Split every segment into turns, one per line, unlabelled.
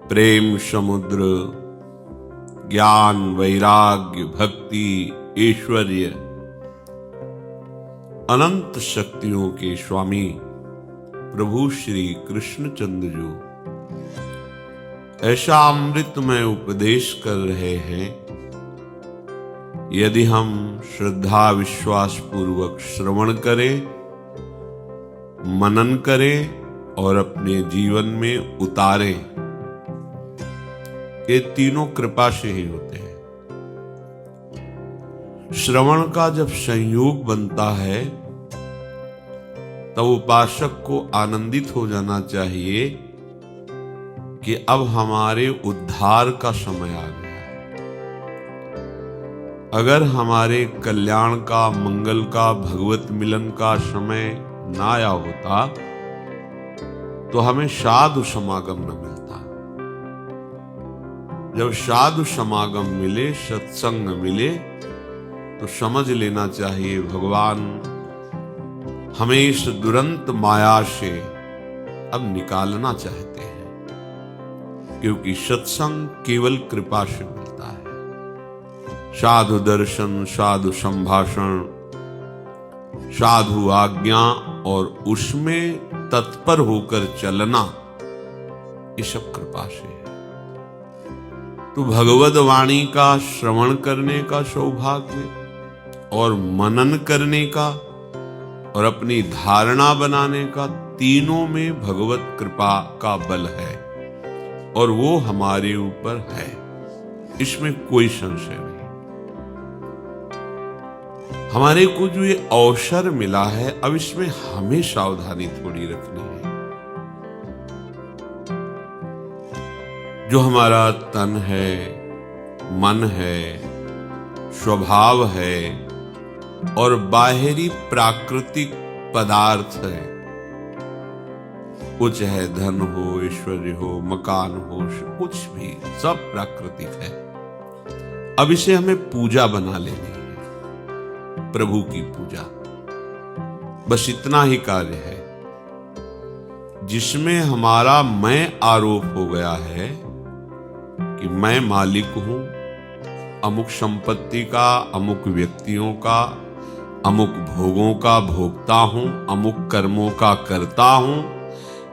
प्रेम समुद्र, ज्ञान, वैराग्य, भक्ति, ऐश्वर्य, अनंत शक्तियों के स्वामी प्रभु श्री कृष्णचंद्र जो ऐसा अमृतमय उपदेश कर रहे हैं, यदि हम श्रद्धा विश्वास पूर्वक श्रवण करें, मनन करें और अपने जीवन में उतारें, ये तीनों कृपा से ही होते हैं। श्रवण का जब संयोग बनता है तब उपासक को आनंदित हो जाना चाहिए कि अब हमारे उद्धार का समय आ गया है। अगर हमारे कल्याण का, मंगल का, भगवत मिलन का समय ना आया होता तो हमें साधु समागम न मिलता। जब साधु समागम मिले, सत्संग मिले, तो समझ लेना चाहिए भगवान हमें इस दुरंत माया से अब निकालना चाहते हैं, क्योंकि सत्संग केवल कृपा से मिलता है। साधु दर्शन, साधु संभाषण, साधु आज्ञा और उसमें तत्पर होकर चलना, ये सब कृपा से है। तो भगवद वाणी का श्रवण करने का सौभाग्य और मनन करने का और अपनी धारणा बनाने का, तीनों में भगवत कृपा का बल है और वो हमारे ऊपर है, इसमें कोई संशय नहीं। हमारे को जो ये अवसर मिला है, अब इसमें हमें सावधानी थोड़ी रखनी है। जो हमारा तन है, मन है, स्वभाव है और बाहरी प्राकृतिक पदार्थ है, वो चाहे धन हो, ऐश्वर्य हो, मकान हो, कुछ भी, सब प्राकृतिक है। अब इसे हमें पूजा बना लेनी है, प्रभु की पूजा। बस इतना ही कार्य है। जिसमें हमारा मैं आरोप हो गया है कि मैं मालिक हूं अमुक संपत्ति का, अमुक व्यक्तियों का, अमुक भोगों का भोगता हूं, अमुक कर्मों का करता हूं,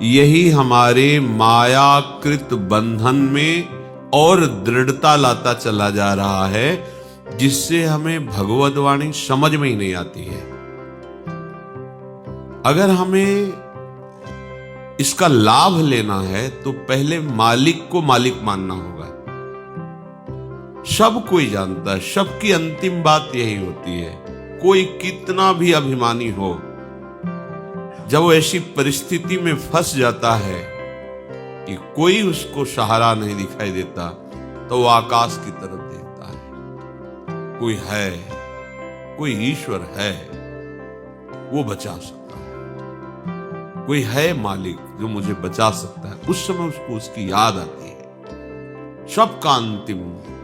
यही हमारे मायाकृत बंधन में और दृढ़ता लाता चला जा रहा है, जिससे हमें भगवद वाणी समझ में ही नहीं आती है। अगर हमें इसका लाभ लेना है तो पहले मालिक को मालिक मानना होगा। सब कोई जानता है, सबकी अंतिम बात यही होती है। कोई कितना भी अभिमानी हो, जब वो ऐसी परिस्थिति में फंस जाता है कि कोई उसको सहारा नहीं दिखाई देता, तो वो आकाश की तरफ देखता है। कोई है, कोई ईश्वर है, वो बचा सकता है। कोई है मालिक जो मुझे बचा सकता है। उस समय उसको उसकी याद आती है। सबका अंतिम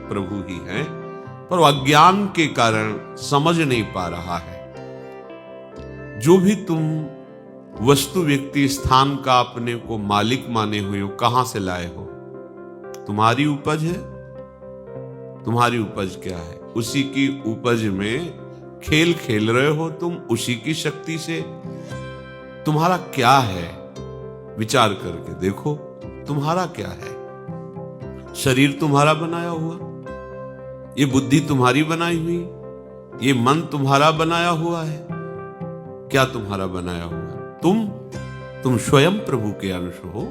प्रभु ही है, पर अज्ञान के कारण समझ नहीं पा रहा है। जो भी तुम वस्तु, व्यक्ति, स्थान का अपने को मालिक माने हुए हो, कहां से लाए हो? तुम्हारी उपज है। तुम्हारी उपज क्या है? उसी की उपज में खेल खेल रहे हो तुम, उसी की शक्ति से। तुम्हारा क्या है? विचार करके देखो, तुम्हारा क्या है? शरीर तुम्हारा बनाया हुआ, ये बुद्धि तुम्हारी बनाई हुई, ये मन तुम्हारा बनाया हुआ है। क्या तुम्हारा बनाया हुआ? तुम स्वयं प्रभु के अंश हो।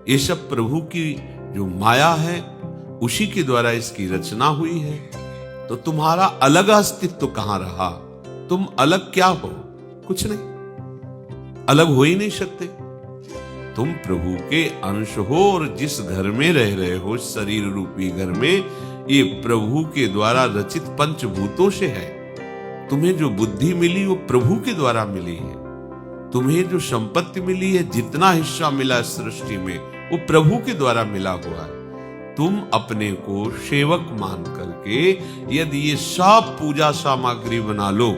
ये सब प्रभु की जो माया है, उसी के द्वारा इसकी रचना हुई है। तो तुम्हारा अलग अस्तित्व कहां रहा? तुम अलग क्या हो? कुछ नहीं, अलग हो ही नहीं सकते। तुम प्रभु के अंश हो और जिस घर में रह रहे हो, शरीर रूपी घर में, ये प्रभु के द्वारा रचित पंचभूतों से है। तुम्हें जो बुद्धि मिली वो प्रभु के द्वारा मिली है। तुम्हें जो संपत्ति मिली है, जितना हिस्सा मिला सृष्टि में, वो प्रभु के द्वारा मिला हुआ है। तुम अपने को सेवक मान करके यदि ये सब पूजा सामग्री बना लो,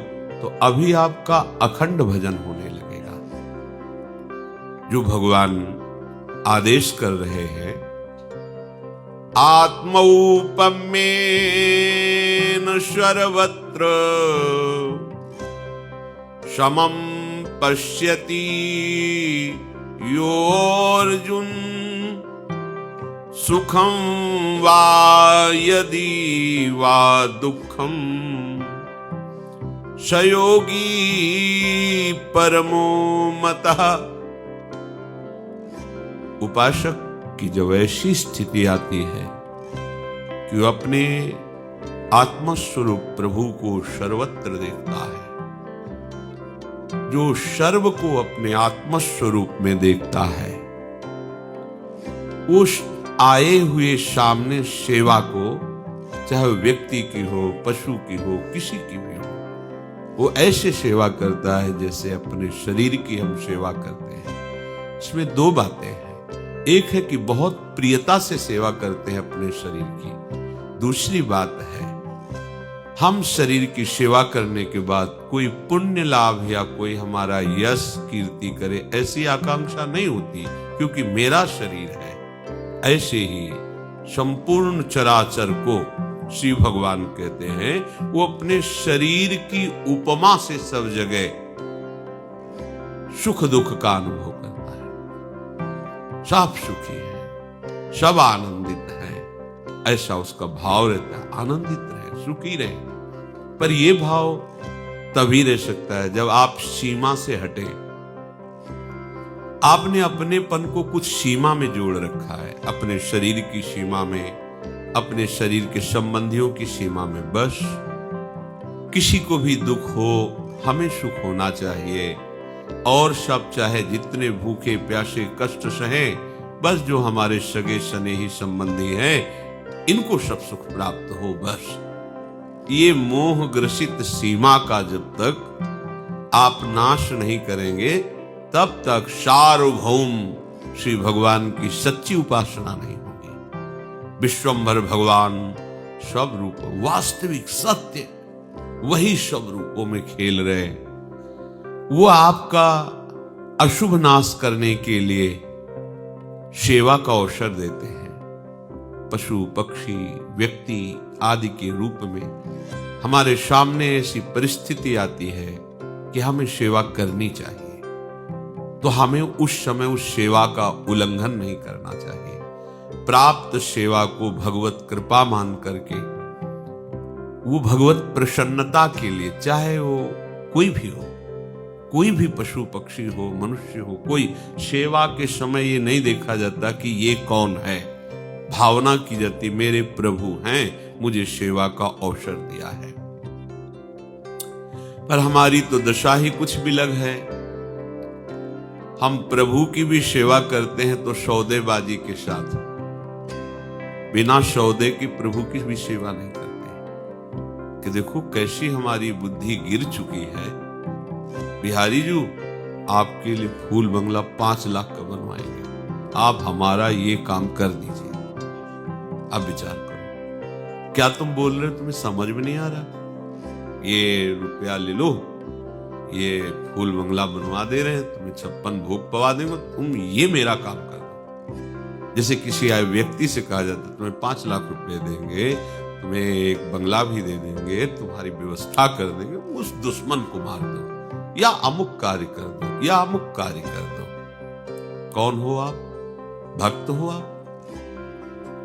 तो अभी आपका अखंड भजन होने लगेगा। जो भगवान आदेश कर रहे हैं आत्मौपम्येन सर्वत्र समं पश्यति योऽर्जुन सुखं वा यदि वा दुःखं स योगी परमो मतः। उपासक की जब ऐसी स्थिति आती है कि वो अपने आत्मस्वरूप प्रभु को सर्वत्र देखता है, जो सर्व को अपने आत्मस्वरूप में देखता है, उस आए हुए सामने सेवा को, चाहे व्यक्ति की हो, पशु की हो, किसी की भी हो, वो ऐसे सेवा करता है जैसे अपने शरीर की हम सेवा करते हैं। इसमें दो बातें हैं, एक है कि बहुत प्रियता से सेवा करते हैं अपने शरीर की, दूसरी बात है हम शरीर की सेवा करने के बाद कोई पुण्य लाभ या कोई हमारा यश कीर्ति करे, ऐसी आकांक्षा नहीं होती, क्योंकि मेरा शरीर है। ऐसे ही संपूर्ण चराचर को श्री भगवान कहते हैं वो अपने शरीर की उपमा से सब जगह सुख दुख का अनुभव करता है। सब सुखी है, सब आनंदित है, ऐसा उसका भाव रहता है। आनंदित रहे, सुखी रहे, पर यह भाव तभी रह सकता है जब आप सीमा से हटे। आपने अपनेपन को कुछ सीमा में जोड़ रखा है, अपने शरीर की सीमा में, अपने शरीर के संबंधियों की सीमा में। बस किसी को भी दुख हो, हमें सुख होना चाहिए, और सब चाहे जितने भूखे प्यासे कष्ट सहें, बस जो हमारे सगे स्नेही संबंधी हैं इनको सब सुख प्राप्त हो। बस ये मोह ग्रसित सीमा का जब तक आप नाश नहीं करेंगे, तब तक सार्वभौम श्री भगवान की सच्ची उपासना नहीं होगी। विश्वंभर भगवान सब रूप, वास्तविक सत्य, वही सब रूपों में खेल रहे। वो आपका अशुभ नाश करने के लिए सेवा का अवसर देते हैं। पशु पक्षी व्यक्ति आदि के रूप में हमारे सामने ऐसी परिस्थिति आती है कि हमें सेवा करनी चाहिए, तो हमें उस समय उस सेवा का उल्लंघन नहीं करना चाहिए। प्राप्त सेवा को भगवत कृपा मान करके, वो भगवत प्रसन्नता के लिए, चाहे वो कोई भी हो, कोई भी पशु पक्षी हो, मनुष्य हो, कोई सेवा के समय ये नहीं देखा जाता कि ये कौन है। भावना की जाती मेरे प्रभु हैं, मुझे सेवा का अवसर दिया है। पर हमारी तो दशा ही कुछ भी अलग है। हम प्रभु की भी सेवा करते हैं तो सौदेबाजी के साथ, बिना सौदे की प्रभु की भी सेवा नहीं करते। कि देखो कैसी हमारी बुद्धि गिर चुकी है। बिहारी जी आपके लिए फूल बंगला 5 लाख का बनवाएंगे, आप हमारा ये काम कर दीजिए। अब विचार करो, क्या तुम बोल रहे हो, तुम्हें समझ में नहीं आ रहा? ये रुपया ले लो, ये फूल बंगला बनवा दे रहे हैं, तुम्हें 56 भोग पवा देंगे, तुम ये मेरा काम कर दो। जैसे किसी आए व्यक्ति से कहा जाता है तुम्हें 5 लाख रुपए देंगे, तुम्हें एक बंगला भी दे देंगे, तुम्हारी व्यवस्था कर देंगे, उस दुश्मन को मार दो, या अमुक कार्य कर दो, या अमुक कार्य कर दो। कौन हो आप? भक्त हो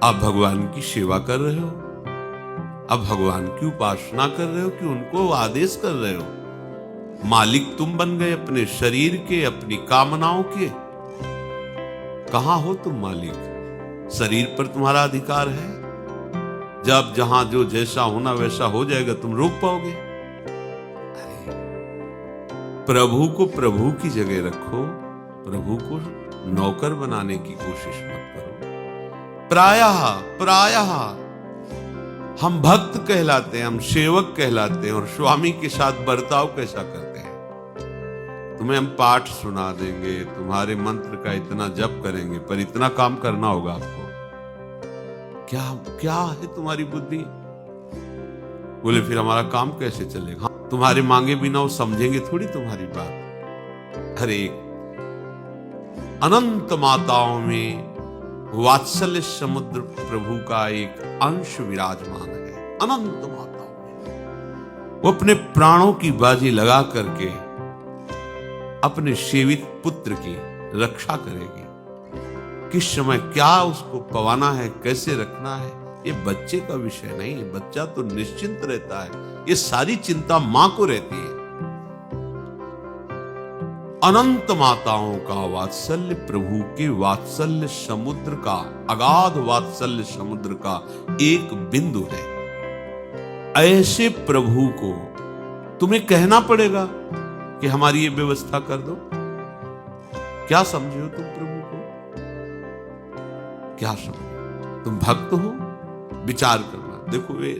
आप भगवान की सेवा कर रहे हो, आप भगवान की उपासना कर रहे हो कि उनको आदेश कर रहे हो? मालिक तुम बन गए अपने शरीर के, अपनी कामनाओं के। कहां हो तुम मालिक? शरीर पर तुम्हारा अधिकार है। जब जहां जो जैसा होना वैसा हो जाएगा, तुम रोक पाओगे? प्रभु को प्रभु की जगह रखो, प्रभु को नौकर बनाने की कोशिश मत करो। प्रायः हम भक्त कहलाते हैं, हम सेवक कहलाते हैं, और स्वामी के साथ बर्ताव कैसा करते हैं? तुम्हें हम पाठ सुना देंगे, तुम्हारे मंत्र का इतना जप करेंगे, पर इतना काम करना होगा आपको। क्या है तुम्हारी बुद्धि? बोले फिर हमारा काम कैसे चलेगा? तुम्हारे मांगे बिना वो समझेंगे थोड़ी तुम्हारी बात। अरे अनंत माताओं में वात्सल्य समुद्र प्रभु का एक अंश विराजमान है अनंत माताओं में। वो अपने प्राणों की बाजी लगा करके अपने सेवित पुत्र की रक्षा करेगी। किस समय क्या उसको पवाना है, कैसे रखना है, ये बच्चे का विषय नहीं है। बच्चा तो निश्चिंत रहता है, ये सारी चिंता मां को रहती है। अनंत माताओं का वात्सल्य प्रभु के वात्सल्य समुद्र का, अगाध वात्सल्य समुद्र का एक बिंदु है। ऐसे प्रभु को तुम्हें कहना पड़ेगा कि हमारी ये व्यवस्था कर दो। क्या समझे हो तुम प्रभु को? क्या समझे? तुम भक्त हो? विचार करना। देखो, वे